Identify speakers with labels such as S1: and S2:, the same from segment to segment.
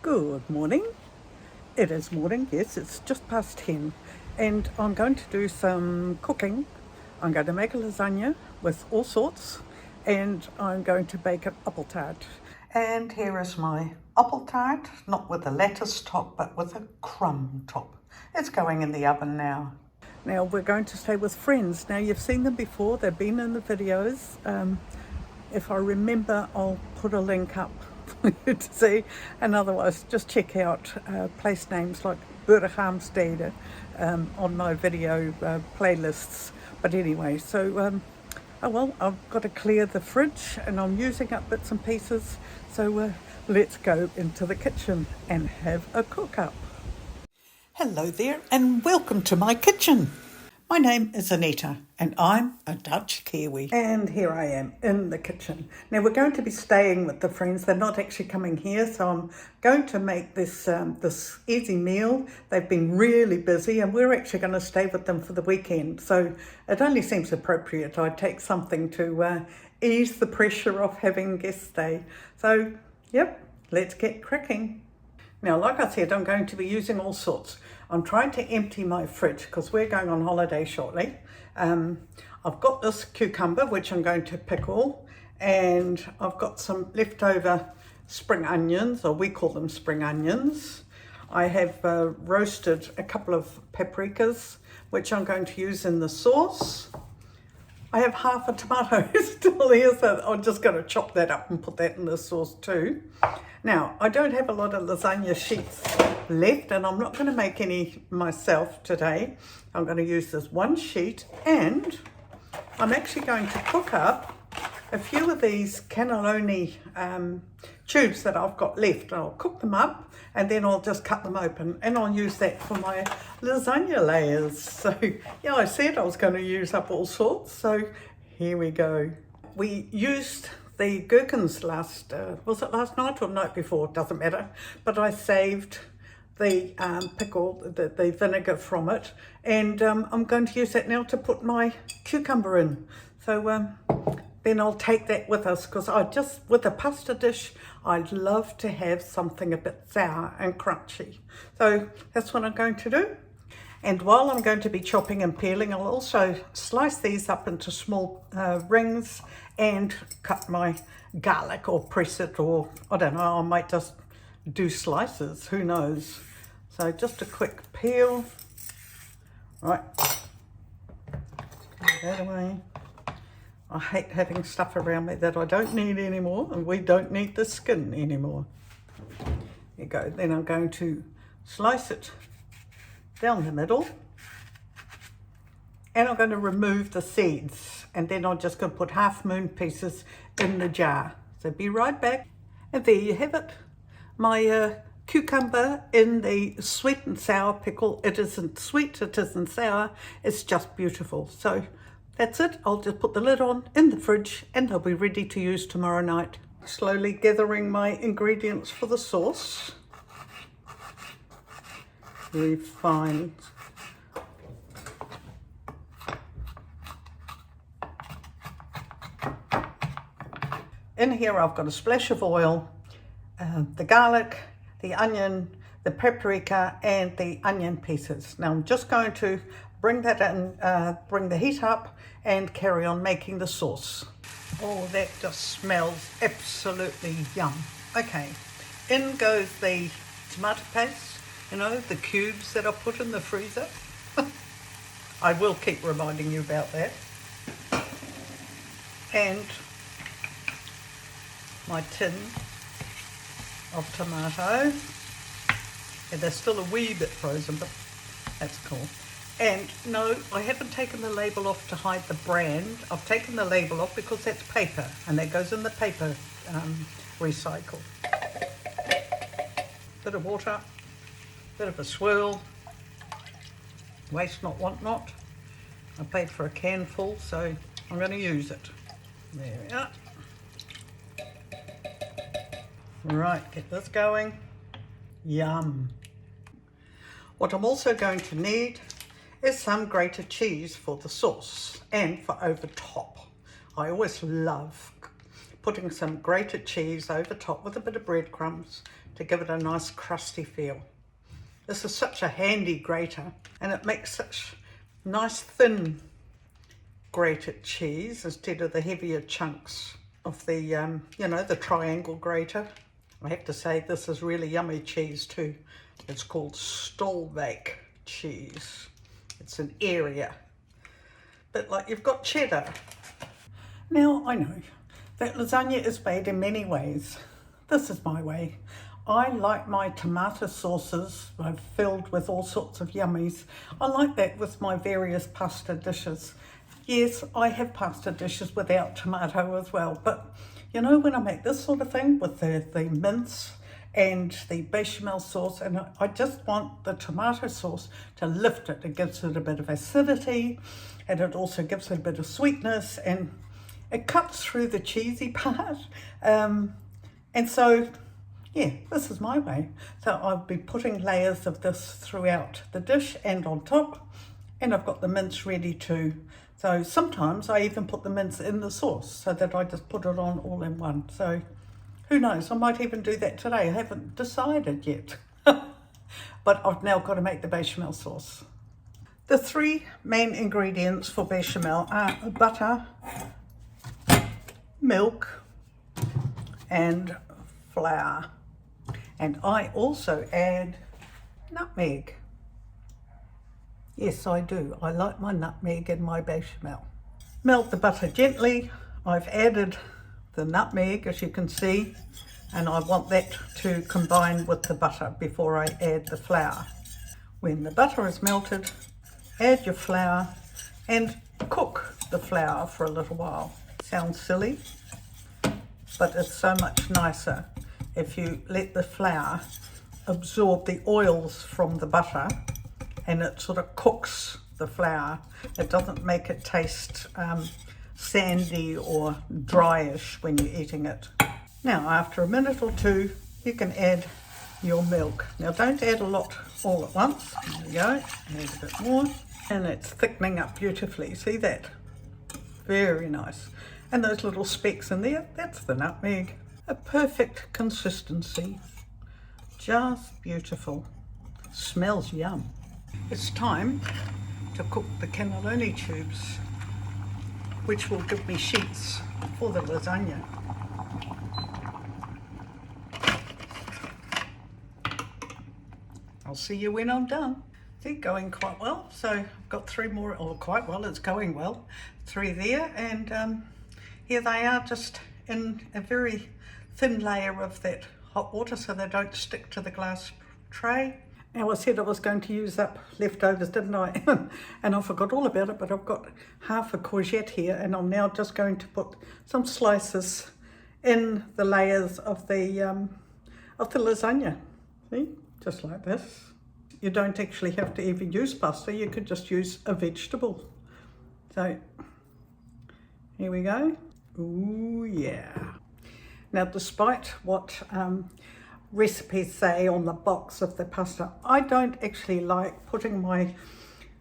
S1: Good morning. It is morning, yes, it's just past 10 and I'm going to do some cooking. I'm going to make a lasagna with all sorts and I'm going to bake an Appeltaart. And here is my Appeltaart, not with a lattice top but with a crumb top. It's going in the oven now. Now we're going to stay with friends. Now you've seen them before, they've been in the videos. If I remember, I'll put a link up for you to see, and otherwise just check out place names like Burghamstede on my video playlists. But anyway, so oh well, I've got to clear the fridge and I'm using up bits and pieces, so let's go into the kitchen and have a cook up. Hello there and welcome to my kitchen. My name is Anita and I'm a Dutch-Kiwi. And here I am in the kitchen. Now we're going to be staying with the friends. They're not actually coming here, so I'm going to make this this easy meal. They've been really busy and we're actually going to stay with them for the weekend. So it only seems appropriate I take something to ease the pressure of having guest stay. So yep, let's get cracking. Now, like I said, I'm going to be using all sorts. I'm trying to empty my fridge because we're going on holiday shortly. I've got this cucumber, which I'm going to pickle, and I've got some leftover spring onions, or we call them spring onions. I have roasted a couple of paprikas, which I'm going to use in the sauce. I have half a tomato still here, so I'm just going to chop that up and put that in the sauce too. Now, I don't have a lot of lasagna sheets left and I'm not going to make any myself today. I'm going to use this one sheet and I'm actually going to cook up a few of these cannelloni tubes that I've got left. I'll cook them up and then I'll just cut them open and I'll use that for my lasagna layers. So yeah, I said I was going to use up all sorts, so here we go. We used the gherkins was it last night or the night before? Doesn't matter, but I saved the pickle, the vinegar from it, and I'm going to use that now to put my cucumber in. So then I'll take that with us because with a pasta dish, I'd love to have something a bit sour and crunchy. So that's what I'm going to do. And while I'm going to be chopping and peeling, I'll also slice these up into small rings and cut my garlic or press it, or I don't know, I might just do slices, who knows. So just a quick peel. Right, put that away. I hate having stuff around me that I don't need anymore, and we don't need the skin anymore. There you go. Then I'm going to slice it down the middle and I'm going to remove the seeds, and then I'm just going to put half moon pieces in the jar. So be right back, and there you have it, my cucumber in the sweet and sour pickle. It isn't sweet, it isn't sour, it's just beautiful. So that's it. I'll just put the lid on in the fridge and they'll be ready to use tomorrow night. Slowly gathering my ingredients for the sauce. Very fine. In here I've got a splash of oil, the garlic, the onion, the paprika and the onion pieces. Now I'm just going to bring that in, bring the heat up and carry on making the sauce. Oh, that just smells absolutely yum. Okay, in goes the tomato paste, you know, the cubes that I put in the freezer. I will keep reminding you about that. And my tin of tomato. And they're still a wee bit frozen, but that's cool. And no, I haven't taken the label off to hide the brand. I've taken the label off because that's paper, and that goes in the paper recycle. Bit of water, bit of a swirl. Waste not, want not. I paid for a can full, so I'm going to use it. There we are. Right, get this going. Yum. What I'm also going to need is some grated cheese for the sauce and for over top. I always love putting some grated cheese over top with a bit of breadcrumbs to give it a nice crusty feel. This is such a handy grater, and it makes such nice thin grated cheese instead of the heavier chunks of the, you know, the triangle grater. I have to say this is really yummy cheese too. It's called Stolwijk cheese. It's an area, but like you've got cheddar. Now I know that lasagna is made in many ways. This is my way. I like my tomato sauces filled with all sorts of yummies. I like that with my various pasta dishes. Yes, I have pasta dishes without tomato as well, but you know, when I make this sort of thing with the mince and the bechamel sauce, and I just want the tomato sauce to lift it. It gives it a bit of acidity, and it also gives it a bit of sweetness, and it cuts through the cheesy part. And so, yeah, this is my way. So I'll be putting layers of this throughout the dish and on top, and I've got the mince ready too. So sometimes I even put the mince in the sauce so that I just put it on all in one. So who knows, I might even do that today. I haven't decided yet. But I've now got to make the bechamel sauce. The three main ingredients for bechamel are butter, milk, and flour. And I also add nutmeg. Yes, I do. I like my nutmeg in my bechamel. Melt the butter gently. I've added the nutmeg, as you can see, and I want that to combine with the butter before I add the flour. When the butter is melted, add your flour and cook the flour for a little while. Sounds silly, but it's so much nicer if you let the flour absorb the oils from the butter, and it sort of cooks the flour. It doesn't make it taste sandy or dryish when you're eating it. Now, after a minute or two, you can add your milk. Now, don't add a lot all at once. There we go, add a bit more, and it's thickening up beautifully. See that? Very nice. And those little specks in there, that's the nutmeg. A perfect consistency. Just beautiful. Smells yum. It's time to cook the cannelloni tubes, which will give me sheets for the lasagna. I'll see you when I'm done. See, going quite well. So I've got three more, or quite well, it's going well. Three there, and here they are, just in a very thin layer of that hot water so they don't stick to the glass tray. Now, I said I was going to use up leftovers, didn't I? And I forgot all about it, but I've got half a courgette here, and I'm now just going to put some slices in the layers of the lasagna. See, just like this. You don't actually have to even use pasta, you could just use a vegetable. So, here we go. Ooh, yeah. Now, despite what recipes say on the box of the pasta, I don't actually like putting my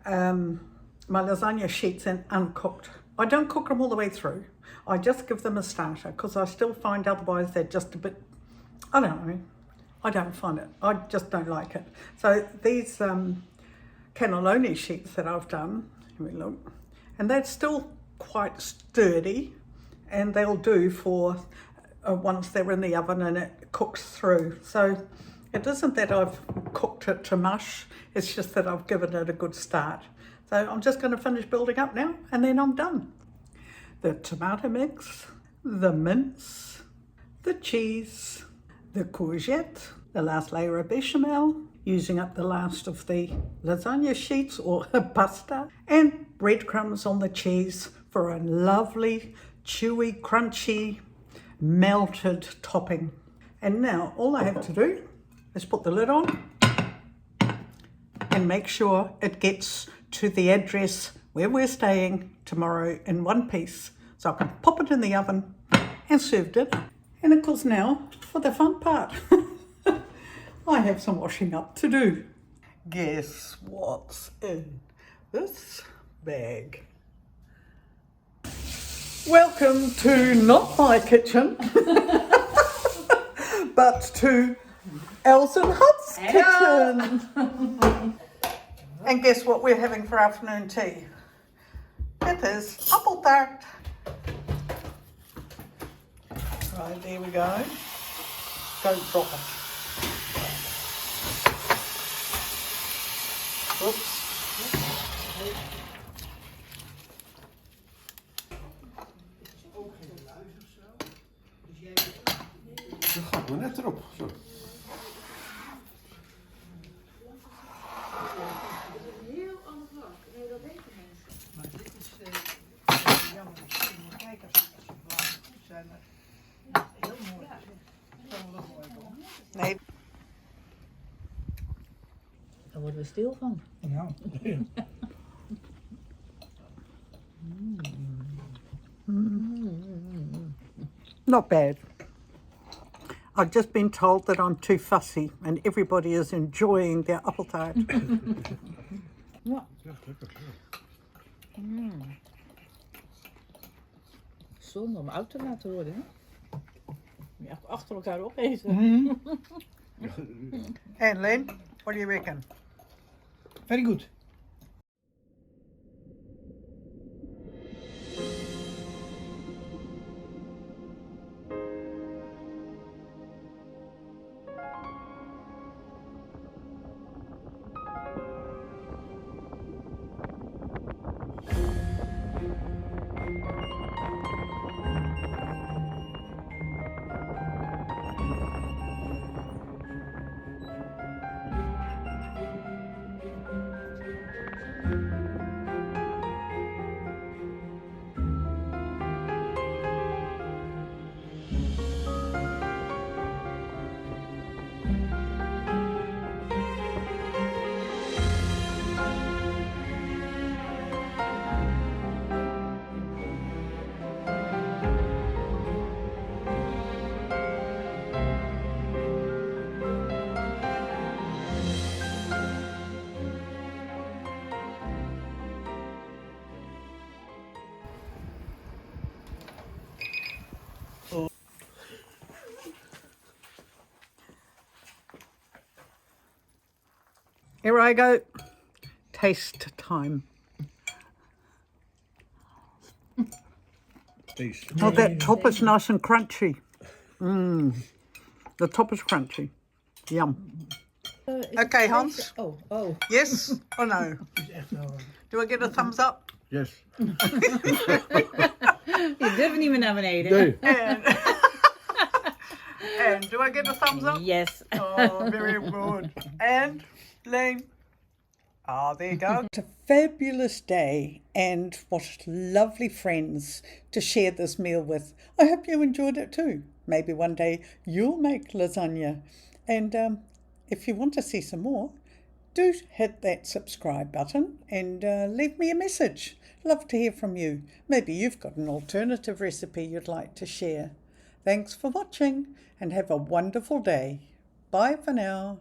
S1: my lasagna sheets in uncooked. I don't cook them all the way through. I just give them a starter, because I still find otherwise they're just a bit, I don't know, I don't find it. I just don't like it. So these cannelloni sheets that I've done, here we look, and they're still quite sturdy, and they'll do for once they're in the oven and it cooks through. So it isn't that I've cooked it to mush, it's just that I've given it a good start. So I'm just going to finish building up now, and then I'm done. The tomato mix, the mince, the cheese, the courgette, the last layer of bechamel, using up the last of the lasagna sheets or pasta, and breadcrumbs on the cheese for a lovely, chewy, crunchy, melted topping. And now all I have to do is put the lid on and make sure it gets to the address where we're staying tomorrow in one piece, so I can pop it in the oven and serve dinner. And of course, now for the fun part. I have some washing up to do. Guess what's in this bag? Welcome to not my kitchen, but to Els and Hub's
S2: Hello.
S1: kitchen. And guess what we're having for afternoon tea? It is Appeltaart. Right, there we go. Go drop it. Oops.
S3: Dat gaat maar net erop. Zo.
S2: Heel ander vlak. Nee, dat weten mensen.
S4: Maar dit is jammer. Kijk, als ze blauw zijn er heel mooi. Dat kan wel mooi worden.
S1: Nee.
S2: Daar worden we stil van.
S4: Ja.
S1: Not bad. I've just been told that I'm too fussy and everybody is enjoying their Appeltaart.
S2: Ja.
S3: Ja, lekker.
S2: Zonde om oud te laten worden, hè? Ja, achter elkaar opeten.
S1: And Len, what do you reckon?
S4: Very good.
S1: Here I go. Taste time.
S3: Taste.
S1: Oh, that top is nice and crunchy. The top is crunchy. Yum. Okay, Hans.
S2: Oh.
S1: Yes or no?
S4: Het is echt wel.
S1: Do I get a thumbs up?
S3: Yes.
S2: Je durft niet meer naar beneden.
S3: Nee.
S1: And do I get a thumbs up?
S2: Yes.
S1: Oh, very good. And Lane. Oh, there you go. It's a fabulous day and what lovely friends to share this meal with. I hope you enjoyed it too. Maybe one day you'll make lasagna. And if you want to see some more, do hit that subscribe button and leave me a message. Love to hear from you. Maybe you've got an alternative recipe you'd like to share. Thanks for watching and have a wonderful day. Bye for now.